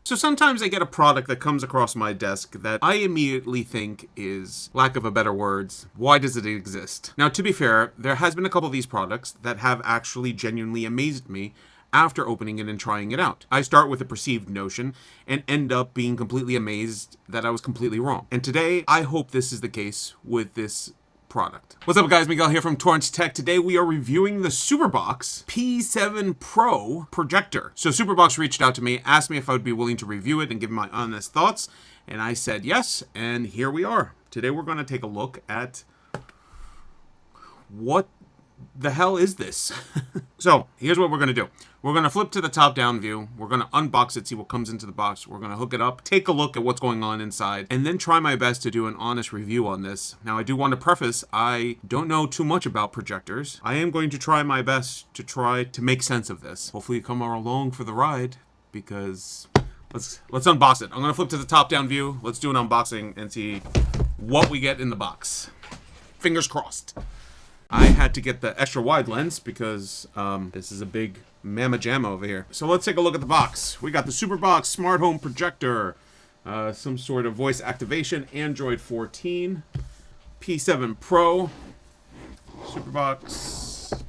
So sometimes I get a product that comes across my desk that I immediately think is, lack of a better words, why does it exist? Now, to be fair, there has been a couple of these products that have actually genuinely amazed me after opening it and trying it out. I start with a perceived notion and end up being completely amazed that I was completely wrong. And today, I hope this is the case with this product. What's up, guys? Miguel here from Torrance Tech. Today we are reviewing the SuperBox P7 Pro projector. So SuperBox reached out to me, asked me if I would be willing to review it and give my honest thoughts, and I said yes, and here we are. Today we're going to take a look at what the hell is this? So here's what we're going to do. We're going to flip to the top-down view. We're going to unbox it, see what comes into the box. We're going to hook it up, take a look at what's going on inside, and then try my best to do an honest review on this. Now, I do want to preface, I don't know too much about projectors. I am going to try my best to try to make sense of this. Hopefully you come along for the ride, because let's unbox it. I'm going to flip to the top-down view. Let's do an unboxing and see what we get in the box. Fingers crossed. I had to get the extra wide lens because this is a big mamma jamma over here. So let's take a look at the box. We got the SuperBox Smart Home Projector, some sort of voice activation, Android 14, P7 Pro, SuperBox,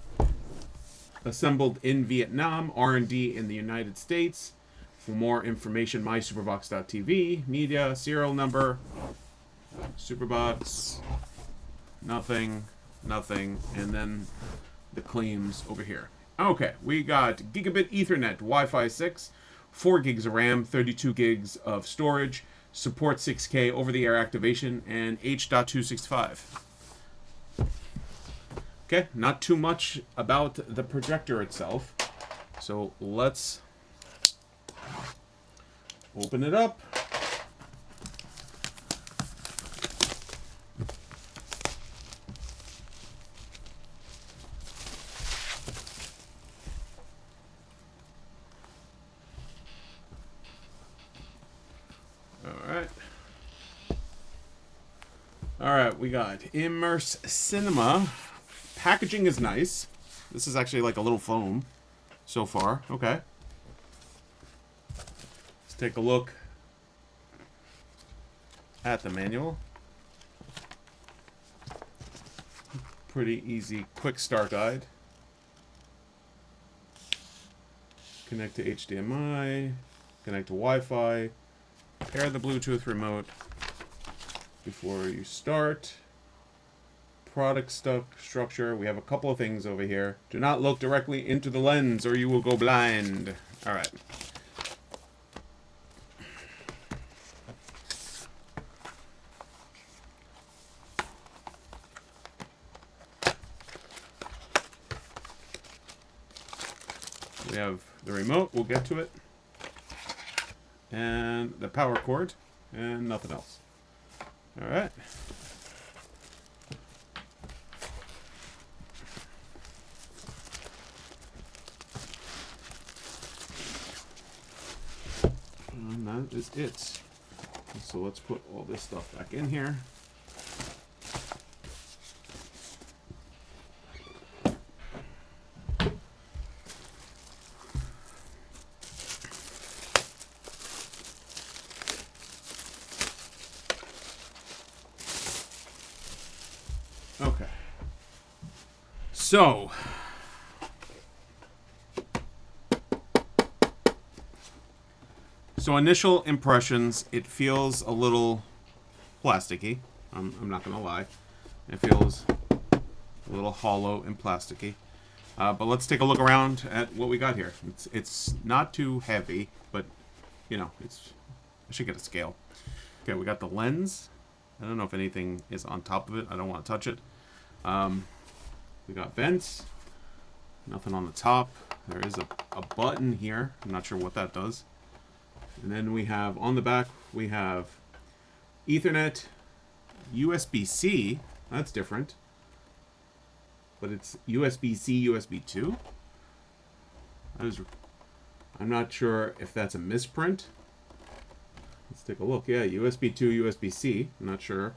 assembled in Vietnam, R&D in the United States. For more information, mysuperbox.tv, media, serial number, SuperBox, nothing, and then the claims over here. Okay, we got gigabit Ethernet, Wi-Fi 6, 4 gigs of RAM, 32 gigs of storage, support 6K over-the-air activation, and H.265. Okay, not too much about the projector itself. So let's open it up. Alright, we got Immerse Cinema. Packaging is nice. This is actually like a little foam so far. Okay. Let's take a look at the manual. Pretty easy quick start guide. Connect to HDMI, connect to Wi-Fi, pair the Bluetooth remote before you start. Product structure. We have a couple of things over here. Do not look directly into the lens or you will go blind. Alright. We have the remote. We'll get to it. And the power cord. And nothing else. Alright. And that is it. So let's put all this stuff back in here. Okay. So initial impressions, it feels a little plasticky. I'm not gonna lie. It feels a little hollow and plasticky. But let's take a look around at what we got here. It's not too heavy, but you know, I should get a scale. Okay, we got the lens. I don't know if anything is on top of it. I don't want to touch it. We got vents. Nothing on the top. There is a button here. I'm not sure what that does. And then we have, on the back, we have Ethernet, USB-C. That's different. But it's USB-C, USB 2. I'm not sure if that's a misprint. Let's take a look. Yeah, USB 2, USB-C. I'm not sure.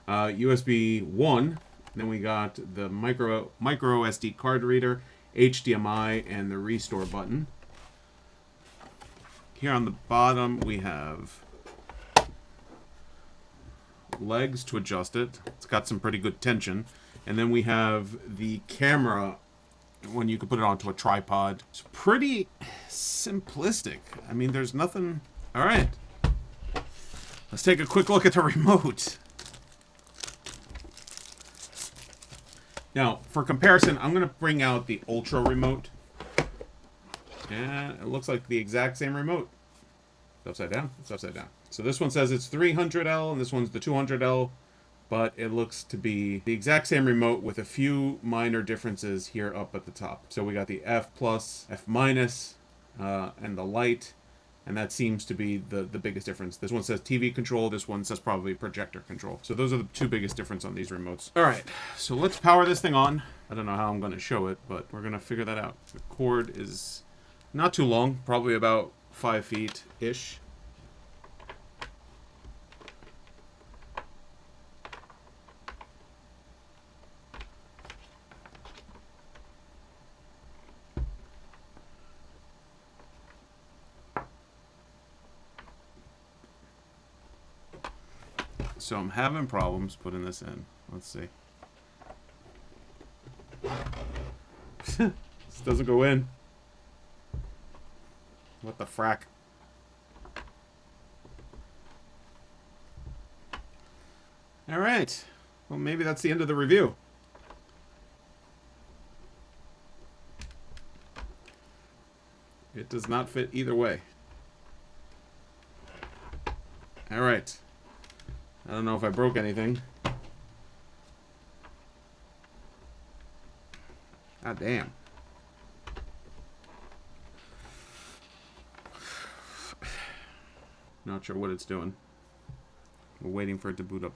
USB 1. Then we got the micro SD card reader, HDMI, and the restore button. Here on the bottom, we have legs to adjust it. It's got some pretty good tension. And then we have the camera when you can put it onto a tripod. It's pretty simplistic. I mean, there's nothing... All right. Let's take a quick look at the remote. Now, for comparison, I'm going to bring out the Ultra remote. And it looks like the exact same remote. It's upside down. It's upside down. So this one says it's 300L, and this one's the 200L. But it looks to be the exact same remote with a few minor differences here up at the top. So we got the F+, F-, and the light. And that seems to be the biggest difference. This one says TV control. This one says probably projector control. So those are the two biggest differences on these remotes. All right, so let's power this thing on. I don't know how I'm going to show it, but we're going to figure that out. The cord is not too long, probably about 5 feet-ish. So I'm having problems putting this in. Let's see. This doesn't go in. What the frack? All right. Well, maybe that's the end of the review. It does not fit either way. All right. I don't know if I broke anything. God damn. Not sure what it's doing. We're waiting for it to boot up.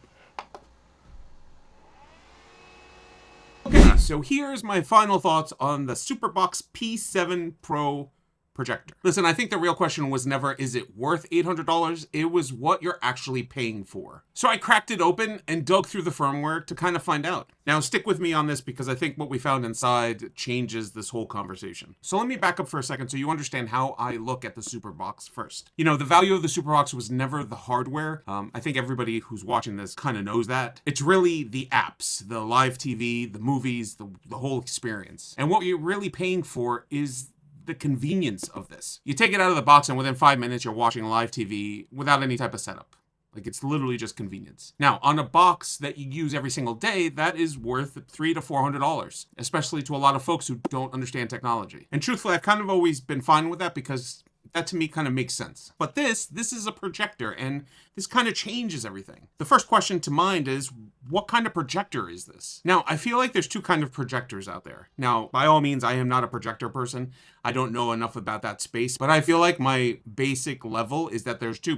Okay, so here's my final thoughts on the SuperBox P7 Pro projector. Listen, I think the real question was never, is it worth $800? It was what you're actually paying for. So I cracked it open and dug through the firmware to kind of find out. Now stick with me on this because I think what we found inside changes this whole conversation. So let me back up for a second so you understand how I look at the SuperBox first. You know, the value of the SuperBox was never the hardware. I think everybody who's watching this kind of knows that. It's really the apps, the live TV, the movies, the whole experience. And what you're really paying for is the convenience of this. You take it out of the box and within 5 minutes you're watching live TV without any type of setup. Like, it's literally just convenience. Now, on a box that you use every single day, that is worth $300 to $400, especially to a lot of folks who don't understand technology. And truthfully, I've kind of always been fine with that because that to me kind of makes sense. But this is a projector, and this kind of changes everything. The first question to mind is, what kind of projector is this? Now, I feel like there's two kinds of projectors out there. Now, by all means, I am not a projector person. I don't know enough about that space, but I feel like my basic level is that there's two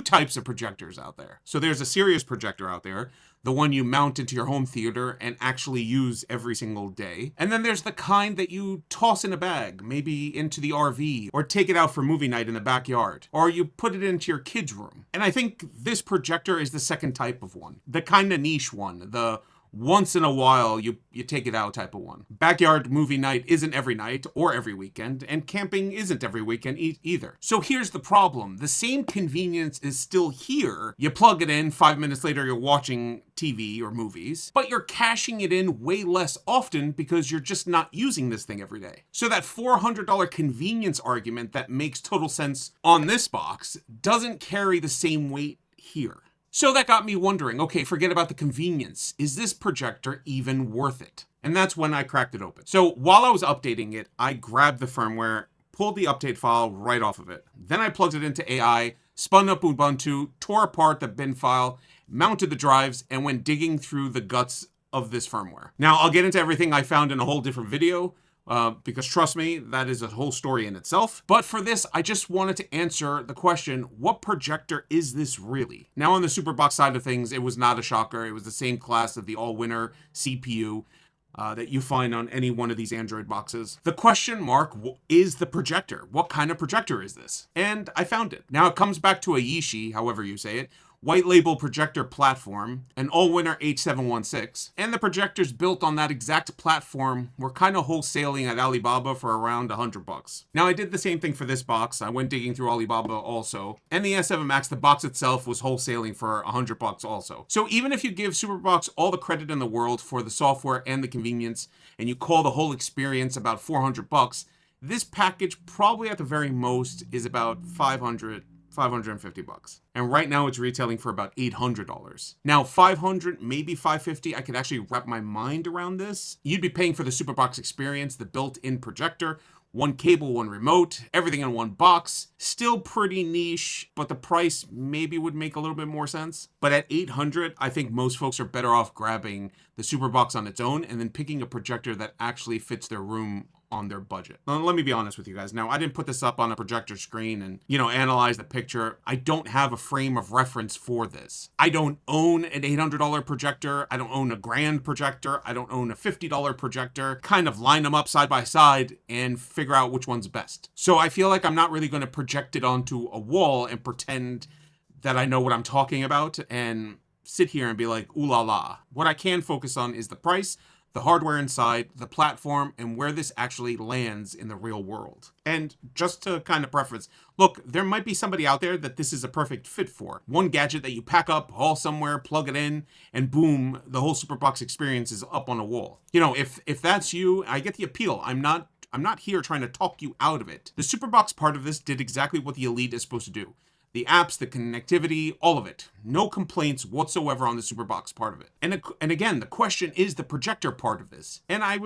types of projectors out there. So there's a serious projector out there, the one you mount into your home theater and actually use every single day. And then there's the kind that you toss in a bag, maybe into the RV, or take it out for movie night in the backyard, or you put it into your kid's room. And I think this projector is the second type of one, the kind of niche one, the once in a while you take it out type of one. Backyard movie night isn't every night or every weekend, and camping isn't every weekend either. So here's the problem. The same convenience is still here. You plug it in, 5 minutes later you're watching TV or movies, but you're cashing it in way less often because you're just not using this thing every day. So that $400 convenience argument that makes total sense on this box doesn't carry the same weight here. So that got me wondering, okay, forget about the convenience. Is this projector even worth it? And that's when I cracked it open. So while I was updating it, I grabbed the firmware, pulled the update file right off of it. Then I plugged it into AI, spun up Ubuntu, tore apart the bin file, mounted the drives, and went digging through the guts of this firmware. Now, I'll get into everything I found in a whole different video, because trust me, that is a whole story in itself. But for this, I just wanted to answer the question, what projector is this really? Now on the SuperBox side of things, it was not a shocker. It was the same class of the all-winner CPU that you find on any one of these Android boxes. The question mark is the projector. What kind of projector is this? And I found it. Now it comes back to a Yishi, however you say it, white label projector platform, an all-winner H716, and the projectors built on that exact platform were kind of wholesaling at Alibaba for around $100. Now I did the same thing for this box. I went digging through Alibaba also, and the S7 Max, the box itself was wholesaling for $100 also. So even if you give SuperBox all the credit in the world for the software and the convenience, and you call the whole experience about $400, this package probably at the very most is about $550. And right now it's retailing for about $800. Now $500, maybe $550, I could actually wrap my mind around this. You'd be paying for the SuperBox experience, the built-in projector, one cable, one remote, everything in one box. Still pretty niche, but the price maybe would make a little bit more sense. But at $800, I think most folks are better off grabbing the SuperBox on its own and then picking a projector that actually fits their room on their budget. Now, let me be honest with you guys. Now, I didn't put this up on a projector screen and, analyze the picture. I don't have a frame of reference for this. I don't own an $800 projector. I don't own a $1,000 projector. I don't own a $50 projector. Kind of line them up side by side and figure out which one's best. So I feel like I'm not really going to project it onto a wall and pretend that I know what I'm talking about and sit here and be like, ooh la la. What I can focus on is the price, the hardware inside, the platform, and where this actually lands in the real world. And just to kind of preface, look, there might be somebody out there that this is a perfect fit for. One gadget that you pack up, haul somewhere, plug it in, and boom, the whole SuperBox experience is up on a wall. If that's you, I get the appeal. I'm not here trying to talk you out of it. The SuperBox part of this did exactly what the Elite is supposed to do. The apps, the connectivity, all of it. No complaints whatsoever on the SuperBox part of it. And again, the question is the projector part of this. And I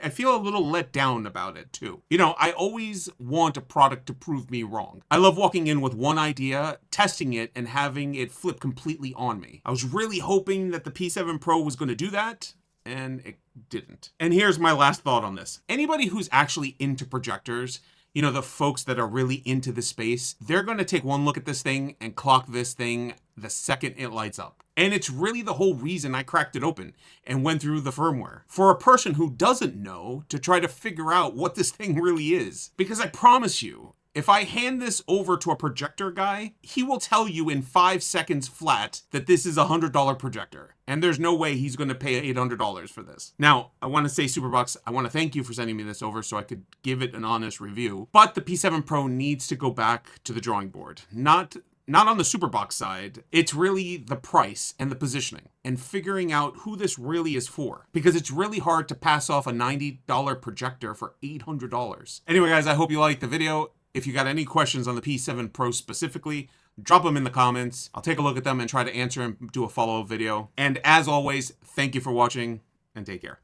feel a little let down about it too. I always want a product to prove me wrong. I love walking in with one idea, testing it, and having it flip completely on me. I was really hoping that the P7 Pro was going to do that, and it didn't. And here's my last thought on this. Anybody who's actually into projectors, the folks that are really into the space, they're going to take one look at this thing and clock this thing the second it lights up. And it's really the whole reason I cracked it open and went through the firmware. For a person who doesn't know, to try to figure out what this thing really is. Because I promise you, if I hand this over to a projector guy, he will tell you in 5 seconds flat that this is a $100 projector. And there's no way he's going to pay $800 for this. Now, I want to say, SuperBox, I want to thank you for sending me this over so I could give it an honest review. But the P7 Pro needs to go back to the drawing board. Not on the SuperBox side. It's really the price and the positioning and figuring out who this really is for. Because it's really hard to pass off a $90 projector for $800. Anyway, guys, I hope you liked the video. If you got any questions on the P7 Pro specifically, drop them in the comments. I'll take a look at them and try to answer and do a follow-up video. And as always, thank you for watching and take care.